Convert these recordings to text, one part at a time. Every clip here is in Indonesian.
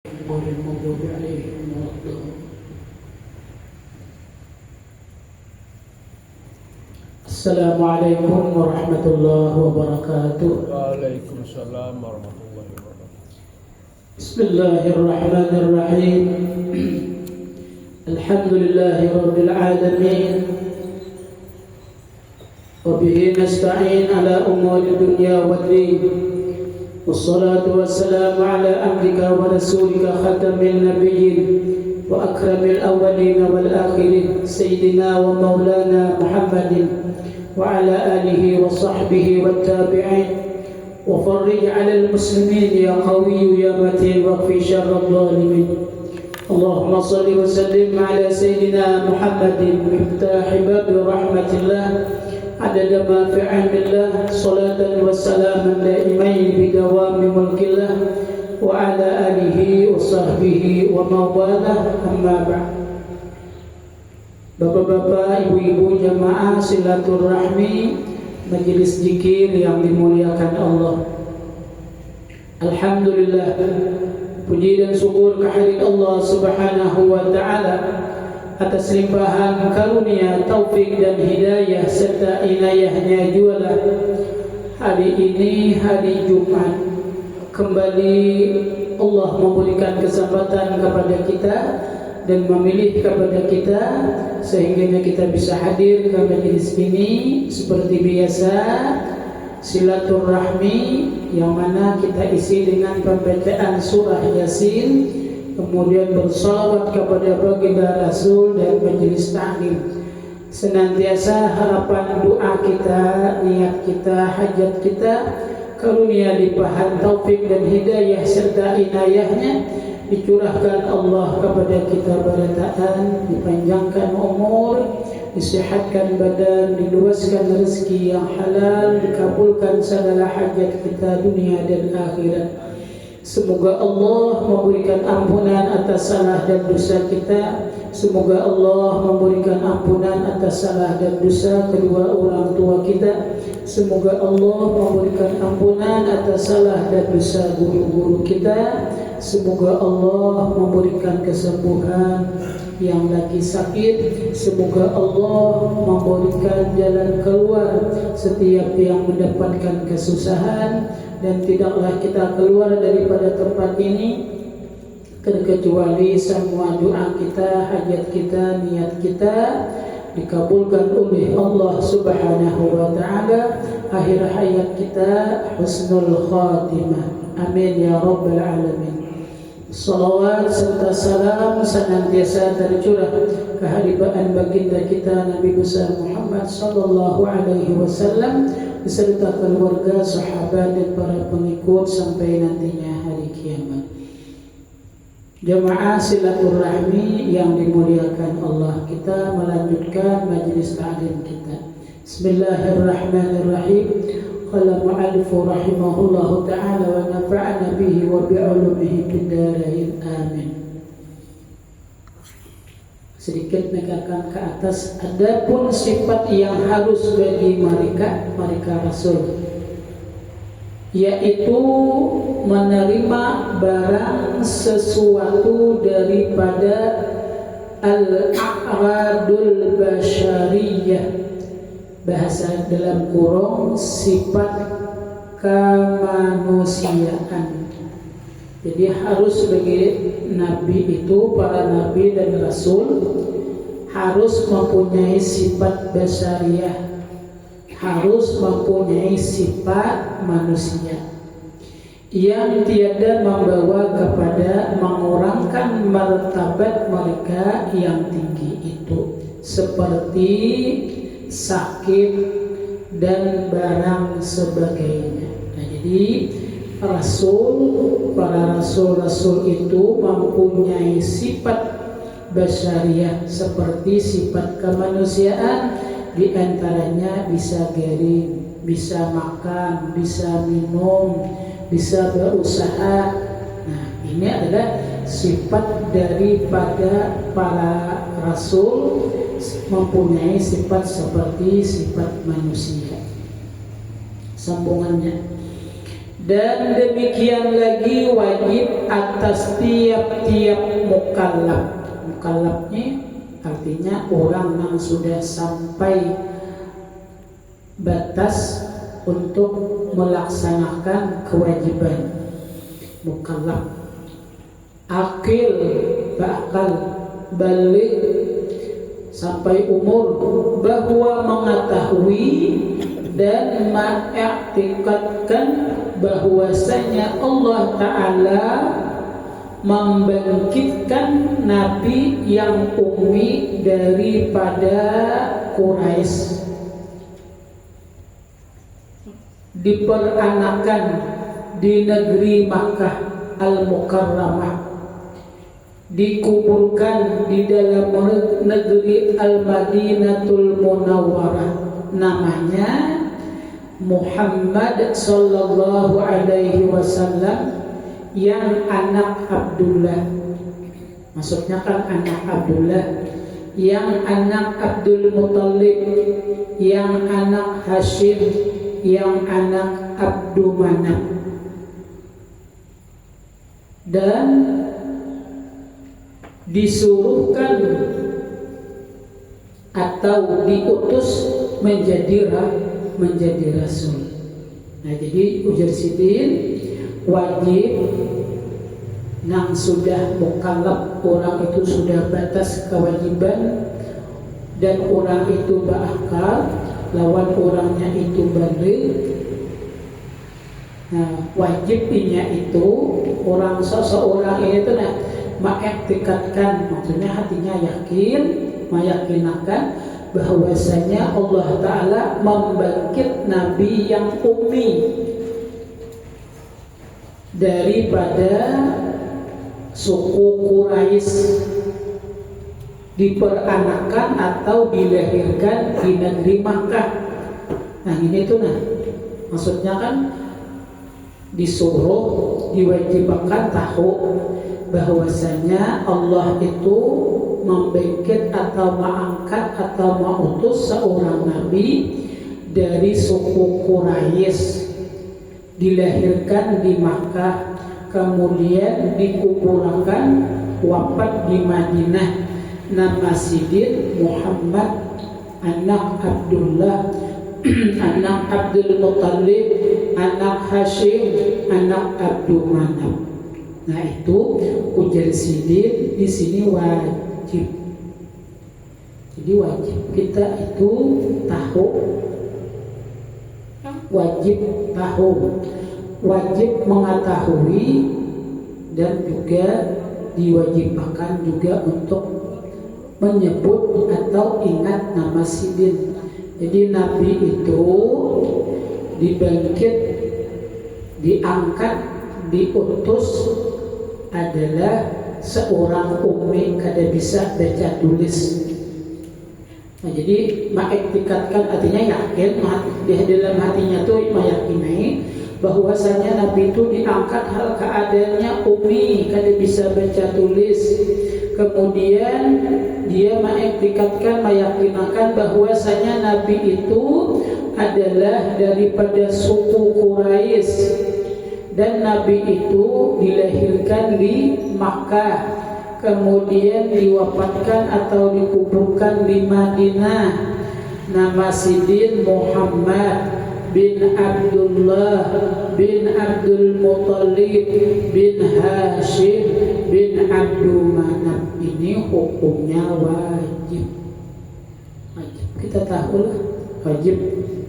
غير المغضوب عليهم ولا الضالين. السلام عليكم ورحمة الله وبركاته. وعليكم السلام ورحمة الله وبركاته. بسم الله الرحمن الرحيم. الحمد لله رب العالمين، وبه نستعين على أمور الدنيا والدين، والصلاة والسلام على عبدك ورسولك خاتم النبيين وأكرم الأولين والآخرين سيدنا ومولانا محمد وعلى آله وصحبه والتابعين. وفرج على المسلمين يا قوي يا متين، واكفي شر الظالمين. اللهم صل وسلم على سيدنا محمد مفتاح باب رحمة الله عدد ما في علم الله، صلاة وسلاما دائمين بدوام ملك الله وعلى آله وصحبه ومن والاه. أما بعد. Bapak-bapak, ibu-ibu jamaah silaturahmi majelis zikir yang dimuliakan Allah. Alhamdulillah, puji dan syukur kehadirat Allah Subhanahu wa taala atas limpahan karunia, taufik dan hidayah serta inayahnya jualah. Hari ini hari Jumat, kembali Allah memberikan kesempatan kepada kita dan memilih kepada kita sehingga kita bisa hadir ke majelis ini seperti biasa, silaturahmi yang mana kita isi dengan pembacaan surah Yasin, kemudian bersalawat kepada baginda Rasul dan majelis ta'lim. Senantiasa harapan doa kita, niat kita, hajat kita, karunia limpahan taufik dan hidayah serta inayahnya dicurahkan Allah kepada kita barataan, dipanjangkan umur, disehatkan badan, diluaskan rezeki yang halal, dikabulkan segala hajat kita dunia dan akhirat. Semoga Allah memberikan ampunan atas salah dan dosa kita. Semoga Allah memberikan ampunan atas salah dan dosa kedua orang tua kita. Semoga Allah memberikan ampunan atas salah dan dosa guru-guru kita. Semoga Allah memberikan kesembuhan yang lagi sakit. Semoga Allah memberikan jalan keluar setiap yang mendapatkan kesusahan. Dan tidaklah kita keluar daripada tempat ini kecuali semua doa kita, hajat kita, niat kita dikabulkan oleh Allah Subhanahu wa taala. Akhir hayat kita husnul khatimah. Amin ya rabbal alamin. Salawat serta salam senantiasa tercurah kehadiran baginda kita Nabi besar Muhammad sallallahu alaihi wasallam beserta keluarga, sahabat dan para pengikut sampai nantinya hari kiamat. Jamaah silaturahmi yang dimuliakan Allah, kita melanjutkan majelis ta'lim kita. Bismillahirrahmanirrahim. Qala mu'allifu rahimahullahu ta'ala wa nafa'ana bihi wa bi'ulumihi fid dharain. Amin. Sedikit negakkan ke atas. Adapun sifat yang harus bagi mereka Rasul, yaitu menerima barang sesuatu daripada al-a'radul basyariyah, bahasa dalam kurung sifat kemanusiaan. Jadi harus bagi nabi itu, para nabi dan rasul harus mempunyai sifat basyariah, harus mempunyai sifat manusia yang tiada membawa kepada mengurangkan martabat mereka yang tinggi itu, seperti sakit dan barang sebagainya. Nah, jadi para rasul itu mempunyai sifat basyariah seperti sifat kemanusiaan, di antaranya bisa garing, bisa makan, bisa minum, bisa berusaha. Nah, ini adalah sifat daripada para rasul, mempunyai sifat seperti sifat manusia. Sambungannya, Dan demikian lagi wajib atas tiap-tiap mukallaf. Mukallafnya artinya orang yang sudah sampai batas untuk melaksanakan kewajiban. Mukallaf, akil, berakal, balik, sampai umur, bahwa mengetahui dan mengiktikadkan bahwasanya Allah Ta'ala membangkitkan Nabi yang ummi daripada Quraisy, diperanakan di negeri Makkah Al-Mukarramah, dikuburkan di dalam negeri Al-Madinatul Munawwarah, namanya Muhammad sallallahu alaihi wasallam, yang anak Abdullah. Maksudnya kan anak Abdullah, yang anak Abdul Muthalib, yang anak Hashim, yang anak Abdul Manaf. Dan disuruhkan atau diutus menjadi rasul. Nah, jadi ujar sidin wajib nang sudah mukallaf, orang itu sudah batas kewajiban dan orang itu berakal, lawan orangnya itu balik. Nah, wajibnya itu orang seseorang itu mengiktikadkan, maksudnya hatinya yakin, meyakinakan bahwasanya Allah Ta'ala membangkit Nabi yang ummi daripada suku Quraisy, diperanakan atau dilahirkan di negeri Makkah. Nah, ini tuh maksudnya kan disuruh, diwajibkan tahu bahwasanya Allah itu membangkit atau mengangkat atau mengutus seorang nabi dari suku Quraisy, dilahirkan di Makkah, kemudian dikuburkan, wafat di Madinah. Nama sidin Muhammad anak Abdullah anak Abdul Muthalib, anak Hashim, anak Abdul Manaf. Nah, itu ujar sidin di sini wajib. Jadi wajib kita itu tahu, wajib mengetahui, dan juga diwajibkan juga untuk menyebut atau ingat nama sidin. Jadi Nabi itu dibangkit, diangkat, diutus adalah seorang ummi, kada bisa baca tulis. Nah, jadi mengiktikadkan artinya yakin, di dalam hatinya tuh meyakini bahwasanya Nabi itu diangkat hal keadaannya ummi, kada bisa baca tulis. Kemudian dia mengiktikadkan, meyakinkan bahwasanya Nabi itu adalah daripada suku Quraisy dan Nabi itu dilahirkan di Makkah, kemudian diwafatkan atau dikuburkan di Madinah. Nama sidin Muhammad bin Abdullah bin Abdul Muthalib bin Hashim bin Abdul Manaf. Ini hukumnya wajib. Kita tahu lah, wajib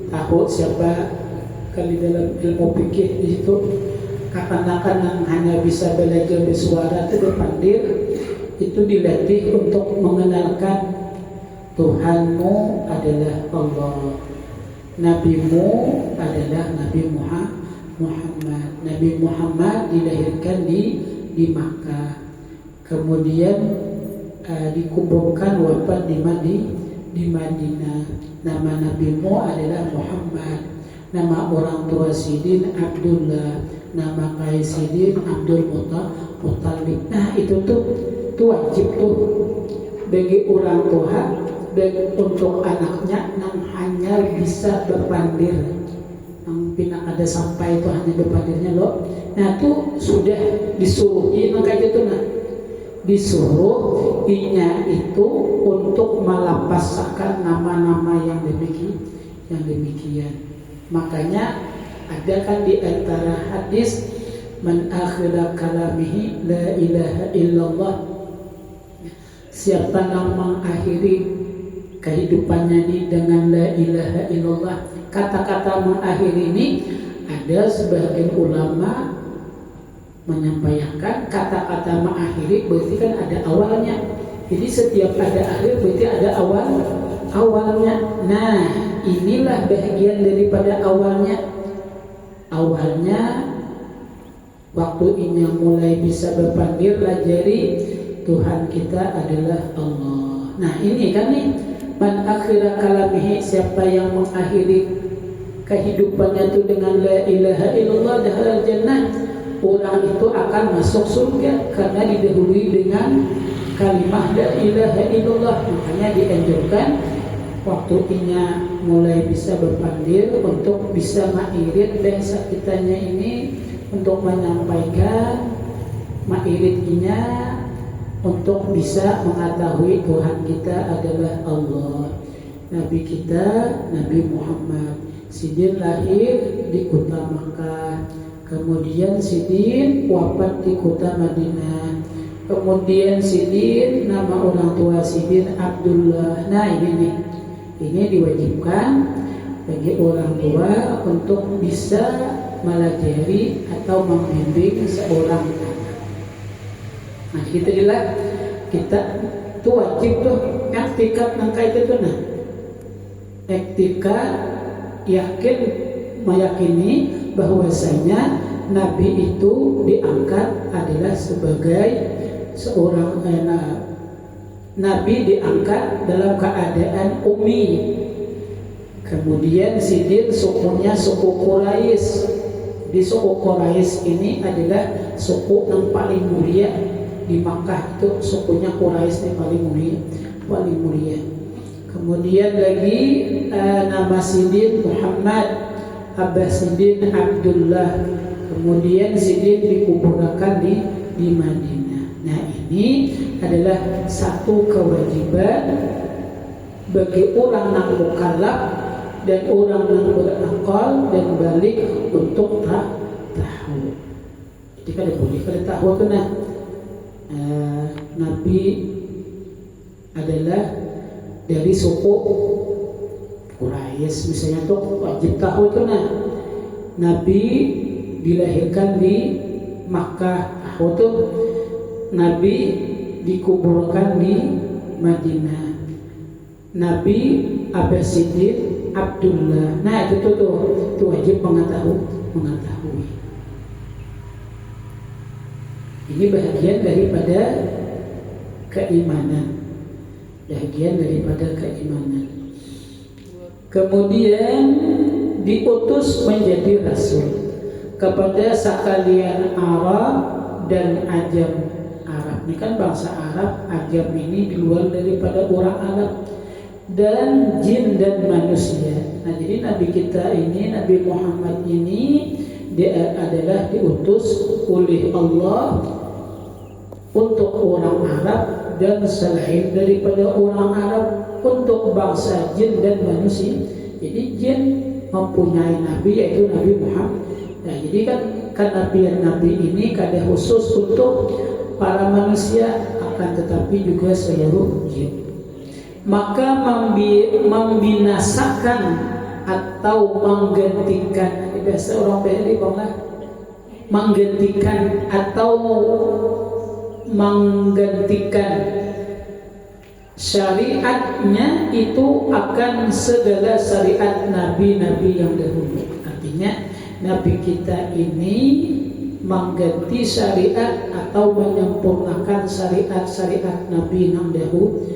tahu siapa. Kali dalam ilmu fikih itu kapan-kapan yang hanya bisa belajar bersuara itu pandir, itu dilatih untuk mengenalkan Tuhanmu adalah Allah, Nabimu adalah Nabi Muhammad. Nabi Muhammad dilahirkan di Makkah, kemudian dikuburkan, wafat di Madinah. Nama nabimu adalah Muhammad. Nama orang tua sidin Abdullah, nama kai sidin Abdul Muthalib. Nah, itu wajib tuh bagi orang tua dan untuk anaknya yang hanya bisa berpandir, yang pina ada sampai itu hanya berpadirnya loh. Nah itu sudah disuruh maka itu disuruh inya itu untuk melapaskan nama-nama yang demikian. Makanya ada kan di antara hadis man akhira kalamihi la ilaha illallah, siapa yang mengakhiri kehidupannya ini dengan la ilaha illallah. Kata-kata mengakhiri ini ada sebagian ulama menyampaikan kata-kata mengakhiri berarti kan ada awalnya. Jadi setiap ada akhir berarti ada awalnya. Nah, inilah bagian daripada awalnya. Awalnya waktu ini mulai bisa berpandir lajari Tuhan kita adalah Allah. Nah, ini kan nih man akhira kalamihi, siapa yang mengakhiri kehidupannya itu dengan la ilaha illallah dakhala jannah, orang itu akan masuk surga karena didahului dengan kalimat la ilaha illallah. Makanya dianjurkan waktu inya mulai bisa berpandir untuk bisa mengirit bahasa kitanya ini untuk menyampaikan mengirit inya untuk bisa mengetahui Tuhan kita adalah Allah. Nabi kita Nabi Muhammad Sidin lahir di kota Makkah, kemudian Sidin wafat di kota Madinah, kemudian Sidin nama orang tua Sidin Abdullah. Nah ini diwajibkan bagi orang tua untuk bisa melajari atau membimbing seorang anak. Nah kita tuh wajib tuh iktikad nangka itu tuh iktikad meyakini bahwasanya Nabi itu diangkat adalah sebagai seorang Nabi diangkat dalam keadaan ummi. Kemudian Sidin sukunya suku Quraisy. Di suku Quraisy ini adalah suku yang paling mulia di Makkah, itu sukunya Quraisy yang paling mulia. Kemudian lagi nama Sidin Muhammad, Abah Sidin Abdullah. Kemudian Sidin dikuburkan di Madinah. Nah ini adalah satu kewajiban bagi orang yang mukallaf dan orang yang berakal dan balik untuk tahu. Jadi kada boleh kada tahu tu Nabi adalah dari suku Quraisy misalnya tuh wajib tahu itu Nabi dilahirkan di Makkah, tahu tuh Nabi dikuburkan di Madinah, Nabi Abah Sidin Abdullah. Nah itu wajib mengetahui. Ini bahagian daripada keimanan. Kemudian diutus menjadi rasul kepada sekalian Arab dan Ajam. Arab ini kan bangsa Arab, Ajam ini di luar daripada orang Arab, dan jin dan manusia. Nah jadi Nabi kita ini, Nabi Muhammad ini, dia adalah diutus oleh Allah untuk orang Arab dan selain daripada orang Arab untuk bangsa jin dan manusia. Jadi jin mempunyai nabi yaitu Nabi Muhammad. Nah jadi kan nabi ini kada khusus untuk para manusia, akan tetapi juga seluruh jin. Maka membinasakan atau menggantikan, bahasa orang Bali menggantikan atau menggantikan syariatnya itu akan segala syariat nabi-nabi yang dahulu. Artinya nabi kita ini mengganti syariat atau menyempurnakan syariat-syariat nabi yang dahulu.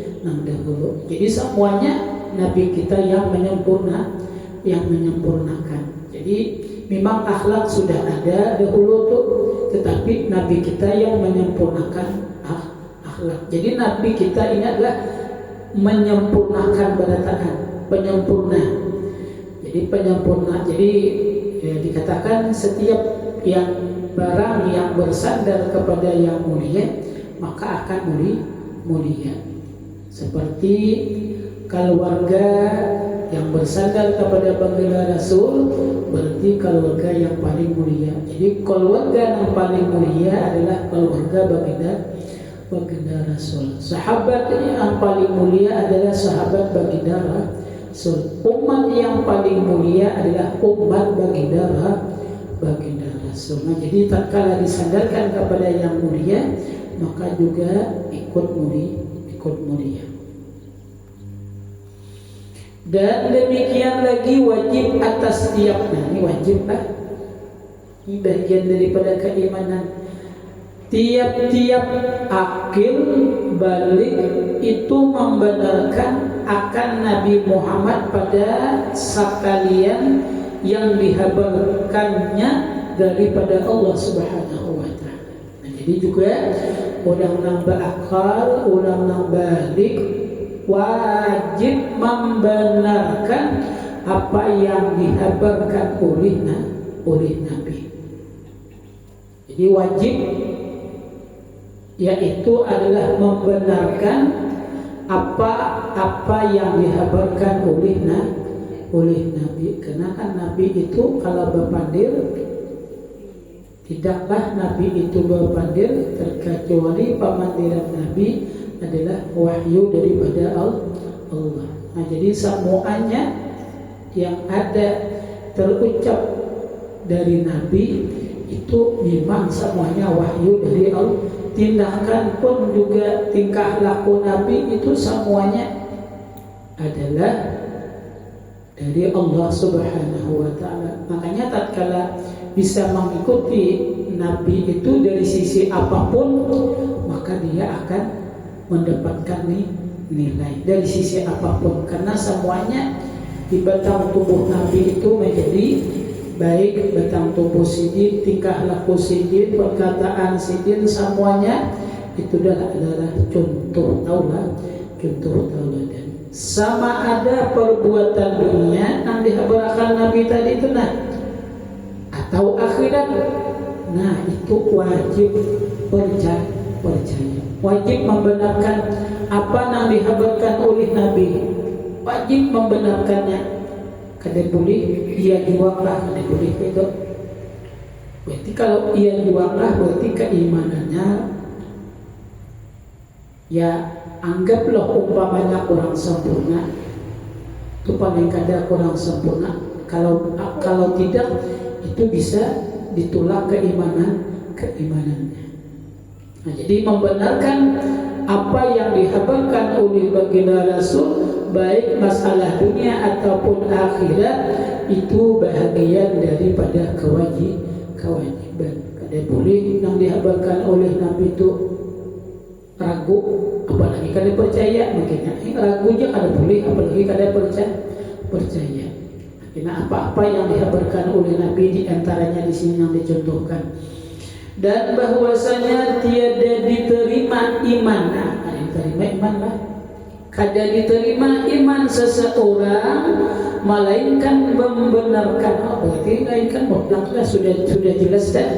Jadi semuanya nabi kita yang menyempurnakan. Jadi memang akhlak sudah ada dahulu tuh, tetapi nabi kita yang menyempurnakan akhlak. Jadi nabi kita ini adalah menyempurnakan berataan, penyempurna. Jadi penyempurna. Jadi dikatakan setiap yang barang yang bersandar kepada yang mulia maka akan mulia. Seperti keluarga yang bersandar kepada baginda Rasul berarti keluarga yang paling mulia. Jadi keluarga yang paling mulia adalah keluarga baginda Rasul. Sahabat yang paling mulia adalah sahabat baginda Rasul. Umat yang paling mulia adalah umat baginda Rasul. Nah, jadi tatkala disandarkan kepada yang mulia maka juga ikut mulia. Dan demikian lagi wajib atas tiap, nah ini wajib lah, ini bagian daripada keimanan. Tiap-tiap akil balik itu membenarkan akan Nabi Muhammad pada sekalian yang dihabarkannya daripada Allah Subhanahu wa ta'ala. Nah, jadi juga orang nambah akal, orang nambah balik wajib membenarkan apa yang dihabarkan oleh Nabi. Jadi wajib yaitu adalah membenarkan apa yang dihabarkan oleh Nabi. Karena kan Nabi itu kalau berpandir, tidaklah Nabi itu berpandir terkecuali pemandiran Nabi adalah wahyu daripada Allah. Nah, jadi semuanya yang ada terucap dari Nabi itu memang semuanya wahyu dari Allah. Tindakan pun juga tingkah laku Nabi itu semuanya adalah dari Allah Subhanahu wa ta'ala. Makanya tatkala bisa mengikuti Nabi itu dari sisi apapun, maka dia akan mendapatkan nilai dari sisi apapun, karena semuanya di batang tubuh Nabi itu menjadi baik, batang tubuh sidin, tingkah laku sidin, perkataan sidin, semuanya itu adalah contoh tauladan. Sama ada perbuatan dunia yang dihabarkan Nabi tadi itu atau akhirat, nah itu wajib percaya, wajib membenarkan apa yang dihabarkan oleh Nabi, wajib membenarkannya. Kada boleh ia juanglah, kada boleh itu. Berarti kalau ia juanglah berarti keimanannya ya anggaplah umpamanya kurang sempurna, itu paling kada kurang sempurna. Kalau tidak itu bisa ditolak keimanannya. Nah, jadi membenarkan apa yang dihabarkan oleh baginda Rasul baik masalah dunia ataupun akhirat itu bahagian daripada kewajiban. Kada boleh yang dihabarkan oleh Nabi itu ragu, apalagi kada percaya. Makanya ragunya kada boleh, apalagi kada percaya. Karena apa-apa yang dihabarkan oleh Nabi diantaranya di sini yang dicontohkan. Dan bahwasanya tiada diterima iman, diterima iman lah. Kada diterima iman seseorang melainkan membenarkan. Berarti melainkan mutlak sudah jelas dah.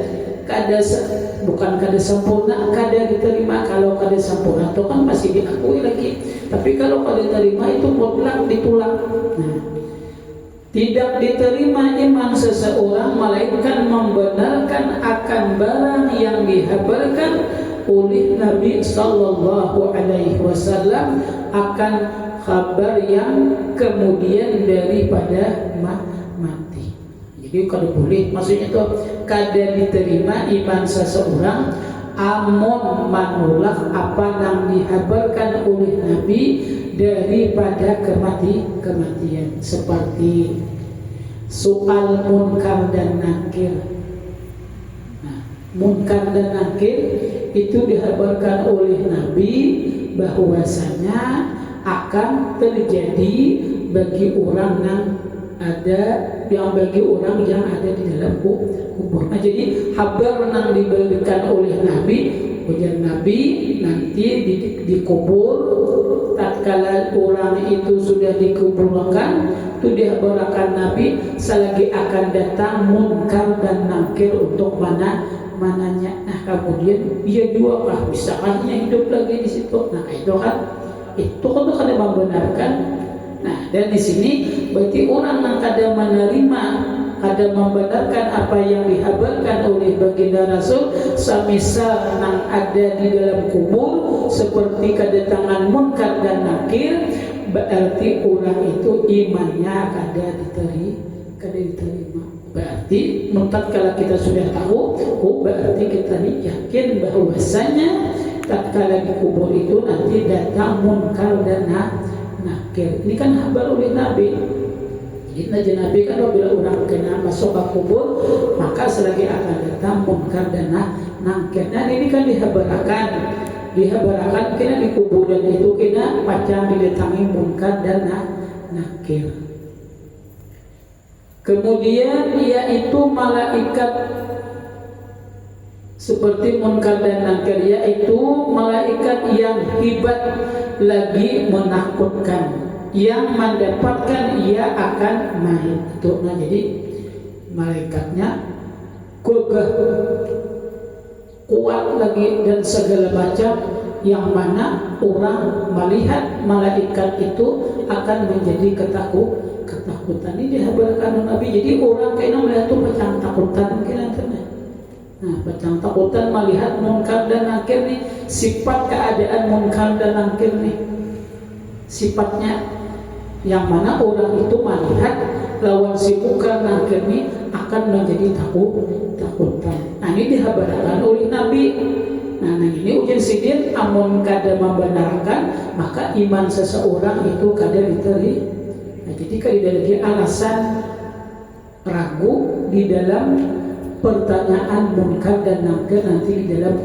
Bukan kada sempurna, kada diterima. Kalau kada sempurna itu kan masih diakui lagi. Tapi kalau kada diterima itu mutlak ditolak. Nah, tidak diterima iman seseorang melainkan membenarkan akan barang yang dihabarkan oleh Nabi sallallahu alaihi wasallam akan kabar yang kemudian daripada mati. Jadi kada boleh, maksudnya itu kada diterima iman seseorang amun manulak apa yang dihabarkan oleh Nabi daripada kematian, seperti soal munkar dan nakir. Nah, munkar dan nakir itu dihabarkan oleh Nabi bahwasanya akan terjadi bagi orang bagi orang yang ada di dalam kubur. Nah, jadi kabar yang diberikan oleh Nabi ujar Nabi, nanti dikubur. Tatkala orang itu sudah dikuburkan, itu dihabarkan Nabi, selagi akan datang munkar dan nakir untuk mananya. Nah kemudian dia juga misalkan hidup lagi di situ. Nah itu kan membenarkan. Nah dan di sini berarti orang yang kada menerima, kada membenarkan apa yang dihabarkan oleh baginda Rasul, semisal nang ada di dalam kubur seperti kedatangan munkar dan nakir, berarti orang itu imannya kada diterima. Berarti tatkala kita sudah tahu, berarti kita yakin bahwasanya tatkala di kubur itu nanti datang munkar dan nakir. Ini kan kabar oleh Nabi. Jadi Nabi kan apabila orang kena masuk ke kubur, maka selagi akan datang munkar dan nakir. Nah ini kan dihabarkan kena di kuburan itu kena pacang didatangi munkar dan nakir. Kemudian yaitu malaikat seperti munkar dan nakir, yaitu malaikat yang hebat lagi menakutkan, yang mendapatkan ia akan main itu. Nah jadi malaikatnya gagah, kuat lagi dan segala macam, yang mana orang melihat malaikat itu akan menjadi ketakutan. Ini dihabarkan Nabi. Jadi orang kena melihat itu macam takutan kena. Nah, macam takutan melihat munkar dan nakir nih, sifat keadaan munkar dan nakir nih, sifatnya yang mana orang itu melihat lawan si munkar nakir nih akan menjadi takutan. Nah ini dihabarkan oleh Nabi. Nah ini ujian sidin, amun kada membenarkan maka iman seseorang itu kada diterima. Nah, jadi kada lagi alasan ragu di dalam pertanyaan munkar dan nakir nanti di dalam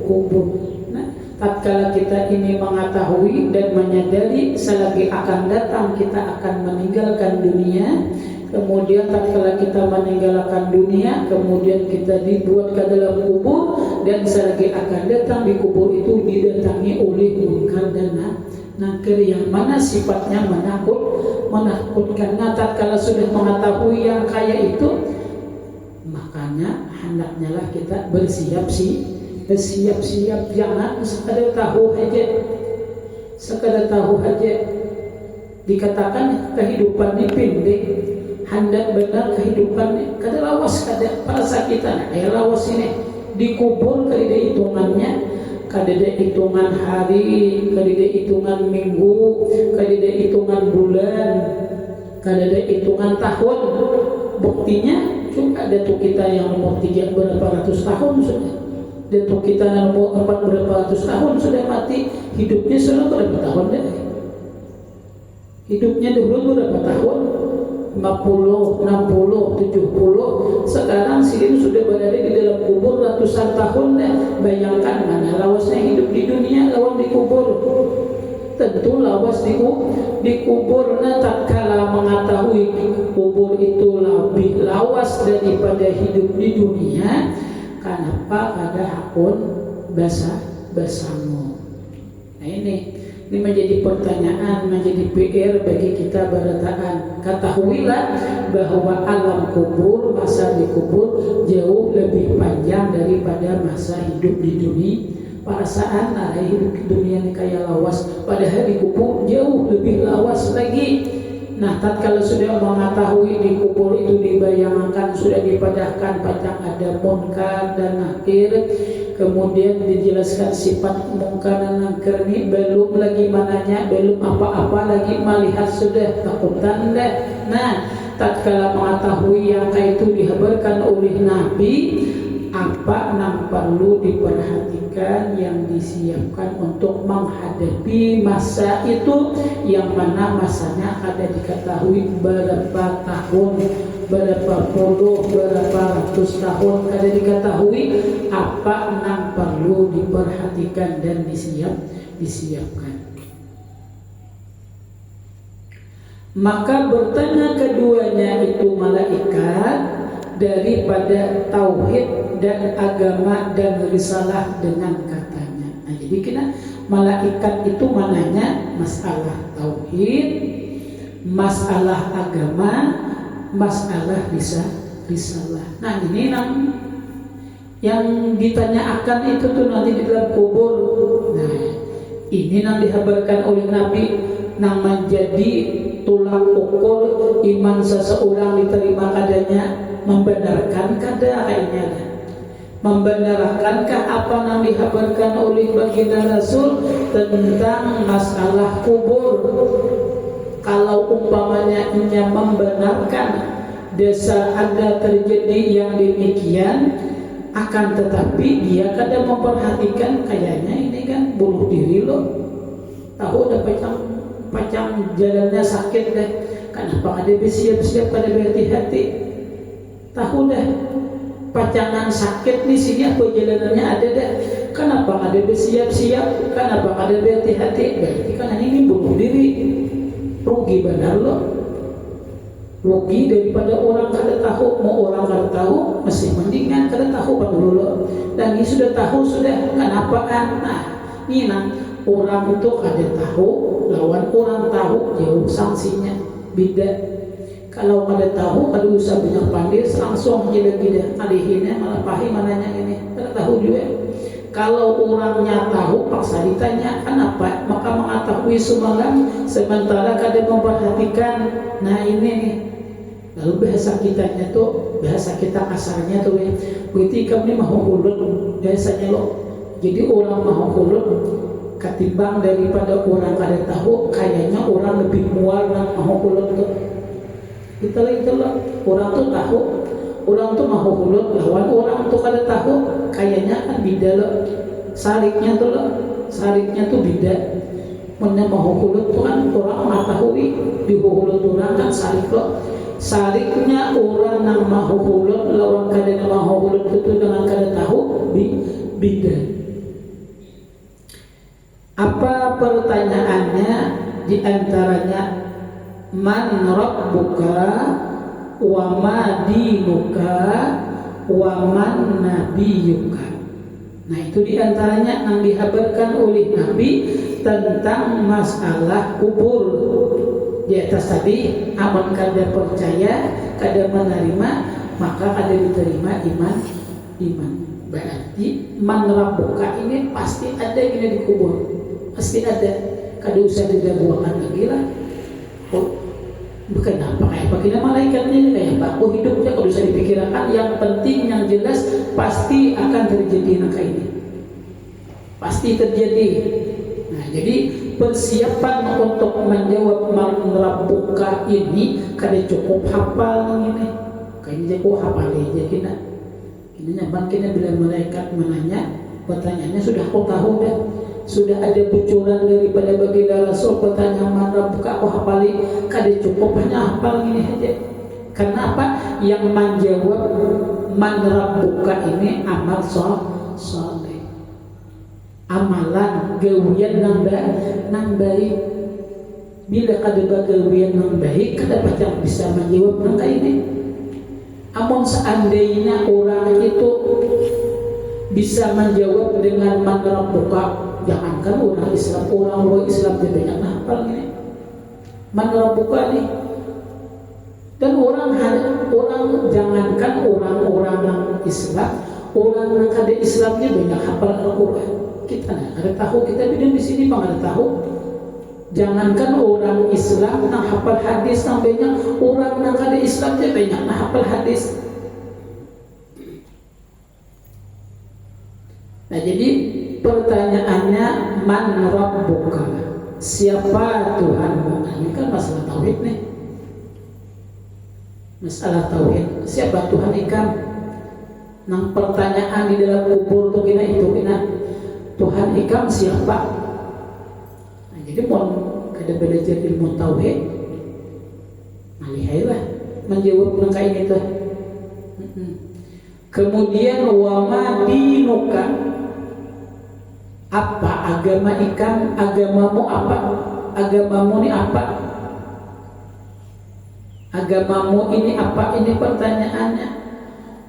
kubur. Nah, tatkala kita ini mengetahui dan menyadari selagi akan datang kita akan meninggalkan dunia, kemudian tatkala kita meninggalkan dunia, kemudian kita dibuat ke dalam kubur, dan selagi akan datang di kubur itu didatangi oleh munkar dan nakir yang mana sifatnya menakutkan. Nah, tatkala sudah mengetahui yang kaya itu, makanya hendaknya lah kita bersiap, jangan sekadar tahu aja. Dikatakan kehidupan ini pendek, hendak benar kehidupan kada lawas, kada perasa kita lawas ini dikubur kada ada hitungannya, kada ada hitungan hari, kada ada hitungan minggu, kada ada hitungan bulan, kada ada hitungan tahun. Buktinya cuma ada tuh kita yang umur 3 berapa ratus tahun sudah, dan tuh kita yang umur 4 berapa ratus tahun sudah mati. Hidupnya sudah berapa tahun deh? Hidupnya dulu berapa tahun? 50, 60, 70. Sekarang sini sudah berada di dalam kubur ratusan tahun deh. Bayangkan mana lawasnya hidup di dunia lawan di kubur. Tentu lawas di kubur. Nah, tatkala mengetahui kubur itu lebih lawas daripada hidup di dunia, kenapa kada hakun bersama? Nah ini menjadi pertanyaan, menjadi PR bagi kita barataan. Ketahuilah bahwa alam kubur, masa di kubur jauh lebih panjang daripada masa hidup di dunia. Perasaan hidup di dunia ini kayak lawas, padahal di kubur jauh lebih lawas lagi. Nah, tatkala sudah mengetahui di kubur itu dibayangkan sudah dipadahkan pacang ada munkar dan nakir, kemudian dijelaskan sifat munkar dan nakir ini, belum lagi mananya, belum apa-apa lagi melihat sudah takutan dah. Nah, tatkala mengetahui yang kayak itu dihabarkan oleh Nabi, apa yang perlu diperhatikan yang disiapkan untuk menghadapi masa itu, yang mana masanya ada diketahui berapa tahun, berapa puluh, berapa ratus tahun ada diketahui, apa yang perlu diperhatikan dan disiapkan. Maka bertanya keduanya itu malaikat, daripada tauhid dan agama dan risalah dengan katanya. Nah, jadi kita malaikat itu mananya masalah tauhid, masalah agama, masalah risalah. Nah, ini yang ditanyakan itu tuh nanti di dalam kubur. Nah, ini yang dihabarkan oleh Nabi yang menjadi tulang ukur iman seseorang diterima kadanya, membenarkan kadanya, membenarkankah apa yang dihabarkan oleh baginda Rasul tentang masalah kubur. Kalau umpamanya ia membenarkan desa ada terjadi yang demikian, akan tetapi dia kadang memperhatikan kayaknya ini kan bunuh diri loh, tahu udah pacang jalannya sakit deh, kenapa ada bersiap-siap pada berhati-hati, tahu dah pacangan sakit nih sini apa jalanannya ada deh, kenapa ada bersiap-siap, kenapa ada berhati-hati, berarti kan ini bunuh diri, rugi benar loh, rugi daripada orang kada tahu. Mau orang kada tahu masih mendingan kada tahu pada dulu, dan ini sudah tahu sudah kenapa kan. Nah ini orang itu kada tahu lawan orang tahu jauh sanksinya beda. Kalau kada tahu kada usah banyak pandai, langsung aja beda alihinnya malah pahit mananya ini kada tahu juga. Kalau orangnya tahu paksa ditanya kenapa, maka mengetahui semalam sementara kada memperhatikan. Nah ini nih, lalu bahasa kitanya tuh, bahasa kita kasarnya tuh ya, ketika ini mau ulut biasanya loh. Jadi orang mau ulut ketimbang daripada orang kada tahu, kayaknya orang lebih mual dan mau ulut tuh. Itulah orang tuh tahu, orang tuh mau ulut lawan orang tuh kada tahu, kayaknya kan beda loh. Sariknya tuh beda. Mana mau ulut tuh kan orang mengetahui di ulut orang kan sarik loh. Sariknya orang yang mau ulut lawan kada mau ulut itu dengan kada tahu beda. Apa pertanyaannya? Di antaranya man rabbuka wa ma dinuka wa man nabiyuka. Nah itu di antaranya yang dihabarkan oleh Nabi tentang masalah kubur. Di atas tadi aman kada percaya, kada menerima, maka kada diterima iman. Berarti man rabbuka ini pasti ada yang di kubur, pasti ada, kada usah didaguakan lagi lah. Oh, kenapa kayak baginda malaikatnya kayak aku hidupnya kalau usah dipikirkan, yang penting yang jelas pasti akan terjadi naka ini, pasti terjadi. Nah jadi persiapan untuk menjawab man rabbuka ini kada cukup hafal ini, kayaknya cukup hafal aja kita. Ini nyaman kita bila malaikat menanya, pertanyaannya sudah kau tahu dah, sudah ada bocoran daripada baginda Rasul, pertanyaan man rabbuka kau hafali, kada cukup hanya hafal ini aja. Karena apa? Yang menjawab man rabbuka ini amal soleh, amalan gawian nang baik. Bila kada bagawian nang baik, kada pacang bisa menjawab nang ini. Amun seandainya orang itu bisa menjawab dengan man rabbuka, jangankan orang Islam, orang luar Islam dia banyak hafal ini man rabbuka nih. Dan orang jangankan orang Islam, orang yang kada Islamnya banyak hafal Al-Quran. Kita ada tahu, kita bilang di sini bang ada tahu. Jangankan orang Islam yang hafal hadis, yang banyak orang yang kada Islam dia banyak yang hafal hadis. Nah jadi pertanyaannya man rabbuka, siapa Tuhanmu? Nah, ini kan masalah tauhid nih, masalah tauhid. Siapa Tuhan ikam? Nang pertanyaan di dalam kubur tuh kena itu kena Tuhan ikam siapa? Jadi mau kada belajar ilmu tauhid, malihailah menjawab nang kayak gitu. Kemudian wama dinuka, apa agama ikam, agamamu apa? Agamamu ini apa? Agamamu ini apa? Ini pertanyaannya.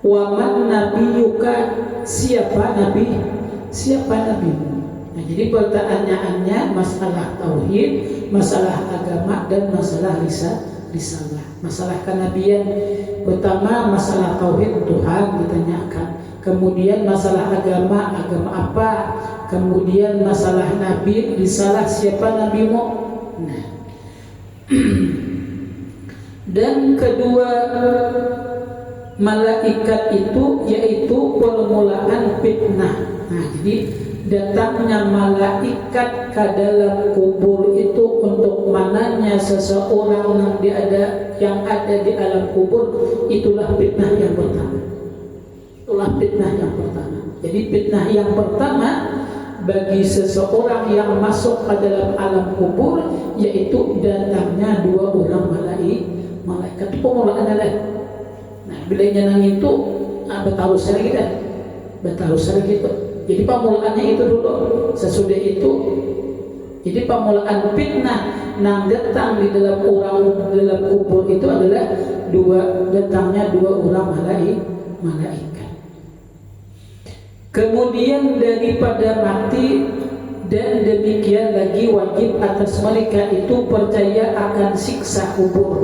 Wa man nabiyuka, siapa nabimu. Nah, jadi pertanyaannya masalah tauhid, masalah agama, dan masalah risalah. Masalah kenabian, pertama masalah tauhid Tuhan ditanyakan, kemudian masalah agama apa, kemudian masalah nabi, risalah siapa nabimu. Nah, dan kedua malaikat itu yaitu permulaan fitnah. Nah, jadi datangnya malaikat ke dalam kubur itu untuk mananya seseorang yang ada di alam kubur, itulah fitnah yang pertama. Jadi fitnah yang pertama bagi seseorang yang masuk ke dalam alam kubur yaitu datangnya dua orang malaikat. Permulaan adalah, nah bila nyenang itu betarus lagi gitu. Jadi pemulaannya itu dulu. Sesudah itu, jadi pemulaan fitnah yang datang di dalam kubur itu adalah datangnya dua orang malaikat. Kemudian daripada mati, dan demikian lagi wajib atas mereka itu percaya akan siksa kubur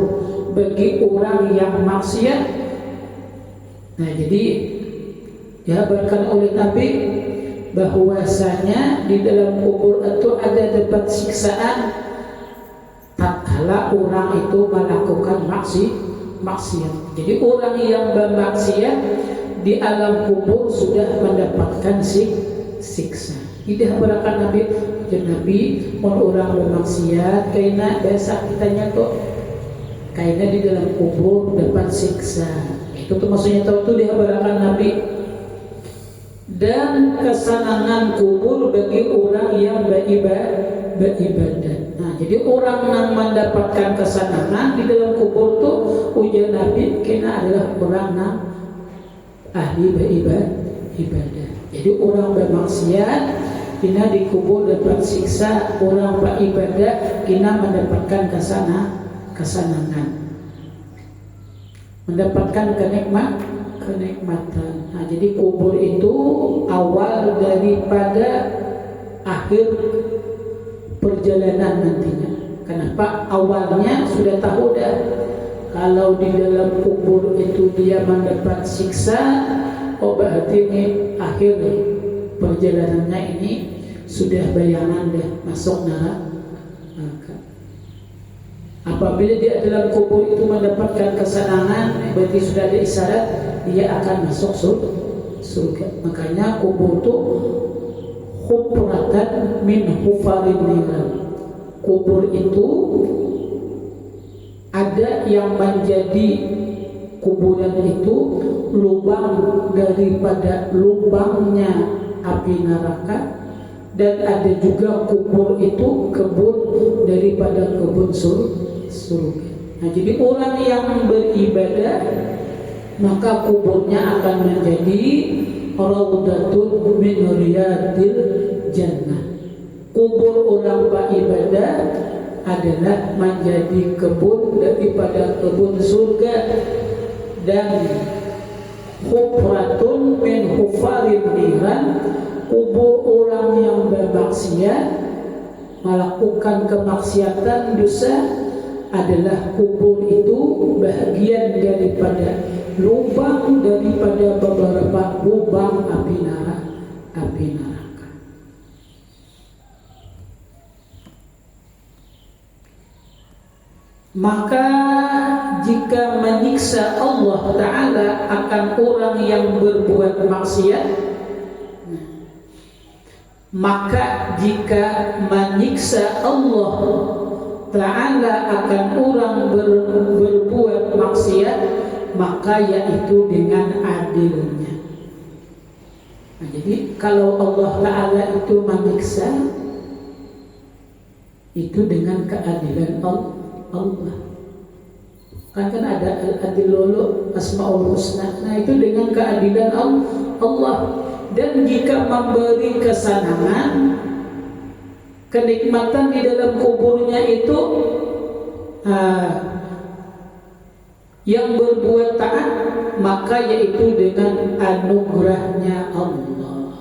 bagi orang yang maksiat. Nah, jadi dihabarkan oleh Nabi bahwasanya di dalam kubur itu ada tempat siksaan tatkala orang itu melakukan maksiat. Jadi orang yang bermaksiat di alam kubur sudah mendapatkan siksa. Dihabarkan Nabi orang bermaksiat kaina biasa kitanya kok kaina di dalam kubur dapat siksa. Itu tuh maksudnya tahu tuh dihabarkan Nabi. Dan kesenangan kubur bagi orang yang beribadah. Nah, jadi orang yang mendapatkan kesenangan di dalam kubur tuh ujian Nabi kena adalah orang yang ahli beribadah. Jadi orang bermaksiat kena di kubur dapat siksa, orang beribadah kena mendapatkan kesenangan, mendapatkan kenikmatan. Nah, jadi kubur itu awal daripada akhir perjalanan nantinya. Kenapa? Awalnya sudah tahu dah kalau di dalam kubur itu dia mendapat siksa, berarti ini akhir perjalanannya ini sudah bayangan dah masuk neraka. Apabila dia dalam kubur itu mendapatkan kesenangan, berarti sudah ada isyarat dia akan masuk surga. Makanya kubur itu hufratan min hufarin niran. Kubur itu ada yang menjadi kuburan itu lubang daripada lubangnya api neraka, dan ada juga kubur itu kebun daripada kebun surga. Nah, jadi orang yang beribadah maka kuburnya akan menjadi raudhatun min riyadil jannah. Kubur orang beribadah adalah menjadi kebun daripada kebun surga. Dan hufratun min hufarin niran, kubur orang yang bermaksiat melakukan kemaksiatan dosa adalah kubur itu bahagian daripada lubang daripada beberapa lubang api neraka. Maka jika menyiksa Allah Ta'ala akan orang yang berbuat maksiat, maka jika menyiksa Allah Ta'ala akan orang berbuat maksiat, maka yaitu dengan adilnya. Nah, jadi kalau Allah Ta'ala itu menyiksa, itu dengan keadilan Allah. Kan ada al-adil lolo asmaul husna. Nah, itu dengan keadilan Allah. Dan jika memberi kesenangan, kenikmatan di dalam kuburnya itu Yang berbuat taat maka yaitu dengan anugerahnya Allah.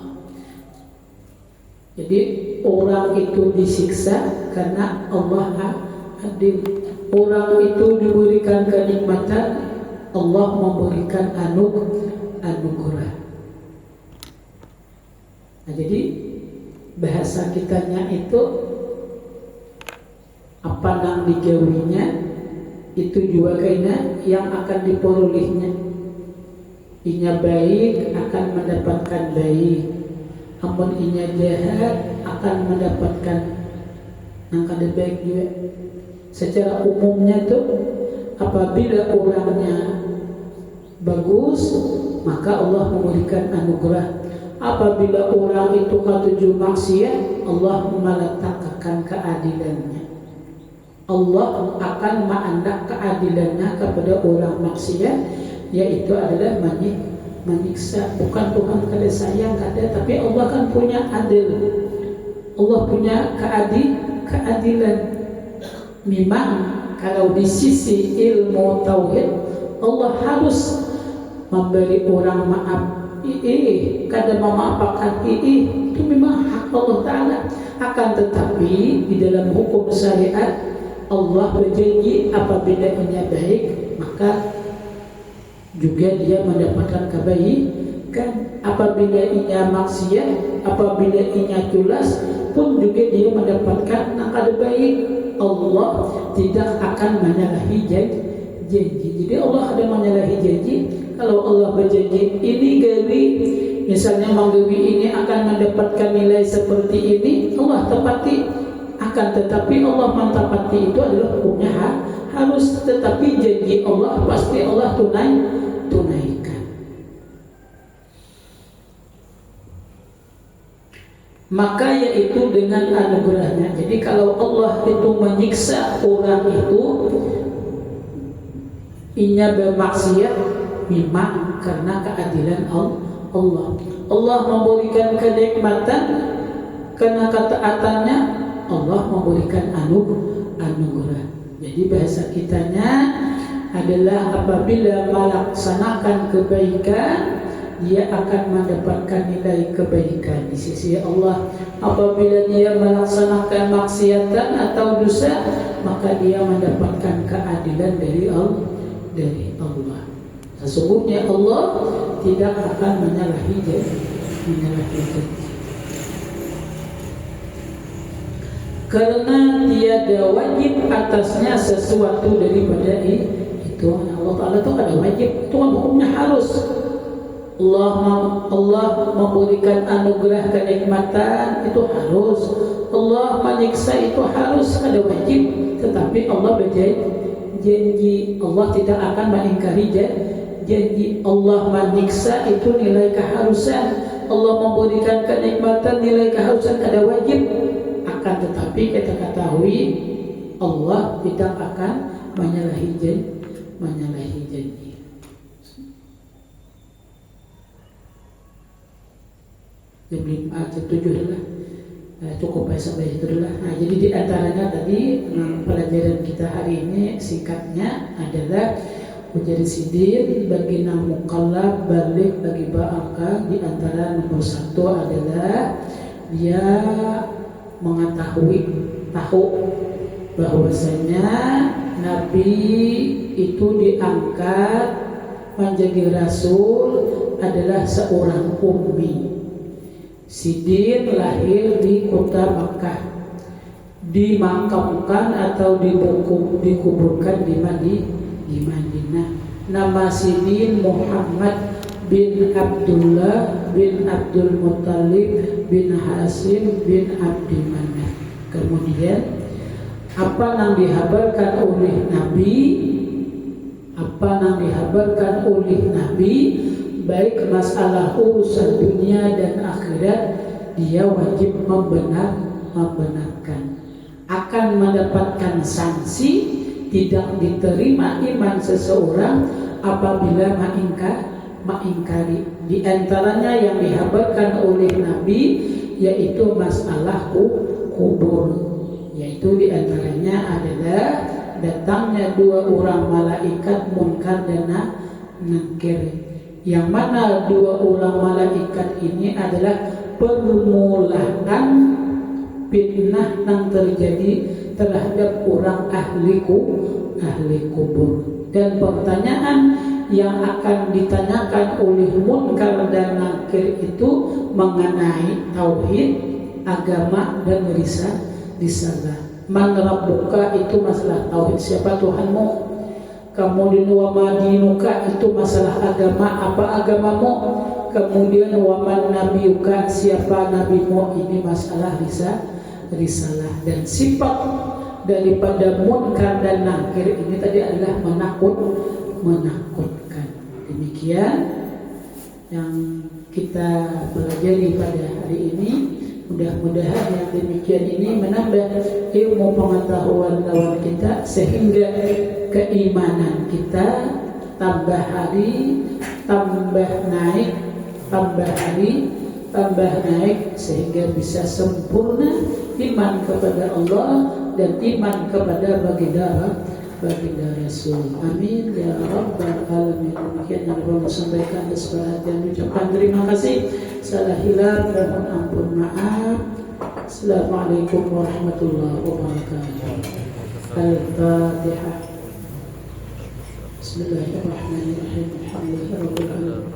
Jadi orang itu disiksa karena Allah adil. Orang itu diberikan kenikmatan, Allah memberikan anugerah. Nah, jadi bahasa kitanya itu apa nang digawinya itu juga kena yang akan diperolehnya. Inya baik akan mendapatkan baik, amun inya jahat akan mendapatkan yang kada baik juga. Secara umumnya tuh apabila orangnya bagus maka Allah memberikan anugerah. Apabila orang itu katuju maksiat, Allah meletakkan keadilannya. Allah akan mengandak keadilannya kepada orang maksiat, yaitu adalah menyiksa. Bukan Tuhan kada sayang kada, tapi Allah kan punya adil. Allah punya keadilan. Memang kalau di sisi ilmu tauhid Allah harus memberi orang maaf. Kada memaafkan itu memang hak Allah Ta'ala. Akan tetapi di dalam hukum syariat Allah berjanji apabila ia baik maka juga dia mendapatkan kebaikan. Apabila ia maksiat, apabila ia culas pun juga dia mendapatkan nakal baik. Allah tidak akan menyalahi janji. Jadi Allah ada menyalahi janji. Kalau Allah berjanji ini gawi, misalnya menggawi ini akan mendapatkan nilai seperti ini, Allah tepati. Akan tetapi Allah mentepati itu adalah hukumnya harus, tetapi janji Allah pasti Allah tunaikan. Maka yaitu dengan anugerahnya. Jadi kalau Allah itu menyiksa orang itu inya bermaksiat memang karena keadilan Allah. Allah memberikan kenikmatan karena ketaatannya, Allah memberikan anugerah. Jadi bahasa kitanya adalah apabila melaksanakan kebaikan dia akan mendapatkan nilai kebaikan di sisi Allah. Apabila dia melaksanakan maksiatan atau dosa maka dia mendapatkan keadilan dari Allah. Sesungguhnya Allah tidak akan menyalahi janji. Karena tiada wajib atasnya sesuatu daripada itu. Allah Ta'ala itu ada wajib, itu kan hukumnya harus. Allah memberikan anugerah kenikmatan itu harus. Allah menyiksa itu harus, ada wajib. Tetapi Allah berjanji, Allah tidak akan mengingkari janji. Allah menyiksa itu nilai keharusan. Allah memberikan kenikmatan nilai keharusan, ada wajib. Akan tetapi kita ketahui Allah tidak akan menyalahi janji. Jam 5, jam 7 lah. Cukup sampai itu dulu. Nah, jadi di antaranya tadi pelajaran kita hari ini singkatnya adalah ujar sidin bagi nang mukallaf balik bagi ba'aka. Di antara nomor 1 adalah dia tahu bahwasanya Nabi itu diangkat menjadi Rasul adalah seorang ummi. Sidin lahir di kota Makkah, dimakamkan atau dikuburkan di Madinah. Nama Sidin Muhammad bin Abdullah bin Abdul Muttalib bin Hasim bin Abdi Manaf. Kemudian apa yang dihabarkan oleh Nabi baik masalah urusan dunia dan akhirat dia wajib membenarkan. Akan mendapatkan sanksi tidak diterima iman seseorang apabila mengingkari. Di antaranya yang dihabarkan oleh Nabi yaitu masalah kubur, yaitu di antaranya adalah datangnya dua orang malaikat Munkar dan Nakir. Yang mana dua orang malaikat ini adalah permulaan fitnah yang terjadi terhadap orang ahli kubur. Dan pertanyaan yang akan ditanyakan oleh Munkar dan Nakir itu mengenai tauhid, agama, dan risalah. Man rabbuka itu masalah tauhid, siapa Tuhanmu. Kemudian wa madinuka itu masalah agama, apa agamamu. Kemudian wa man nabiyuka, siapa nabimu, ini masalah risalah. Dan sifat daripada Munkar dan Nakir ini tadi adalah menakutkan. Demikian yang kita pelajari pada hari ini. Mudah-mudahan yang demikian ini menambah ilmu pengetahuan lawan kita, sehingga keimanan kita tambah hari, tambah naik, sehingga bisa sempurna iman kepada Allah dan iman kepada baginda Rasul. Amin ya rabbal alamin. Demikian yang Allah sampaikan, dan ucapkan terima kasih. Salah hilaf dan mohon ampun maaf. Assalamualaikum warahmatullahi wabarakatuh. Al-Fatihah. Bismillahirrahmanirrahim. Alhamdulillahirabbil alamin.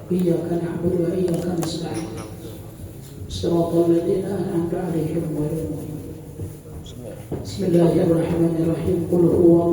Iyyaka na'budu wa iyyaka nasta'in. Shiratal ladzina an'amta 'alaihim ghairil maghdubi. Bismillahirrahmanirrahim. Qul huwa